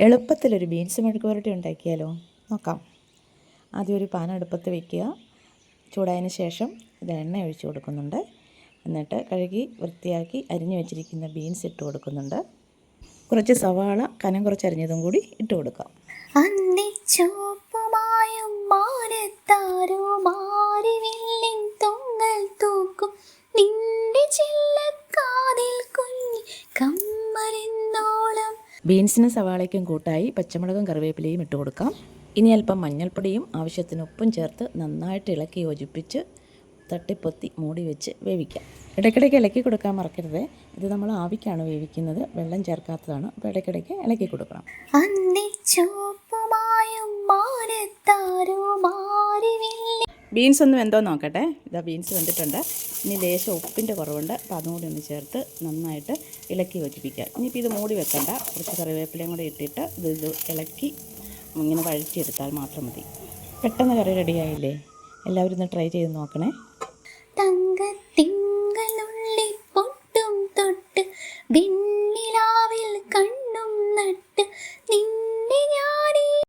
എളുപ്പത്തിലൊരു beans മെഴുക്ക് പുരട്ടി ഉണ്ടാക്കിയാലോ? നോക്കാം. ആദ്യം ഒരു പാൻ അടുപ്പത്ത് വയ്ക്കുക. ചൂടായതിന് ശേഷം ഇത് എണ്ണ ഒഴിച്ച് കൊടുക്കുന്നുണ്ട്. എന്നിട്ട് കഴുകി വൃത്തിയാക്കി അരിഞ്ഞു വെച്ചിരിക്കുന്ന ബീൻസ് ഇട്ട് കൊടുക്കുന്നുണ്ട്. കുറച്ച് സവാള കനം കുറച്ച് അരിഞ്ഞതും കൂടി ഇട്ട് കൊടുക്കാം. ബീൻസിനും സവാളയ്ക്കും കൂട്ടായി പച്ചമുളകും കറിവേപ്പിലയും ഇട്ട് കൊടുക്കാം. ഇനി അല്പം മഞ്ഞൾപ്പൊടിയും ആവശ്യത്തിന് ഉപ്പും ചേർത്ത് നന്നായിട്ട് ഇളക്കി യോജിപ്പിച്ച് തട്ടിപ്പൊത്തി മൂടി വെച്ച് വേവിക്കാം. ഇടയ്ക്കിടയ്ക്ക് ഇളക്കി കൊടുക്കാൻ മറക്കരുത്. ഇത് നമ്മൾ ആവിക്കാണ് വേവിക്കുന്നത്, വെള്ളം ചേർക്കാത്തതാണ്. അപ്പോൾ ഇടയ്ക്കിടയ്ക്ക് ഇളക്കി കൊടുക്കണം. ബീൻസ് ഒന്ന് വെന്തോ നോക്കട്ടെ. ഇതാ ബീൻസ് വെന്തിട്ടുണ്ട്. ഇനി ലേശം ഉപ്പിൻ്റെ കുറവുണ്ട്, അപ്പോൾ അതും കൂടി ഒന്ന് ചേർത്ത് നന്നായിട്ട് ഇളക്കി യോജിപ്പിക്കുക. ഇനിയിപ്പോൾ ഇത് മൂടി വെക്കണ്ട, കുറച്ച് കറിവേപ്പിലയും കൂടി ഇട്ടിട്ട് ഇത് ഇളക്കി ഇങ്ങനെ വഴറ്റിയെടുത്താൽ മാത്രം മതി. പെട്ടെന്ന് കറി റെഡിയായില്ലേ? എല്ലാവരും ഒന്ന് ട്രൈ ചെയ്ത് നോക്കണേ.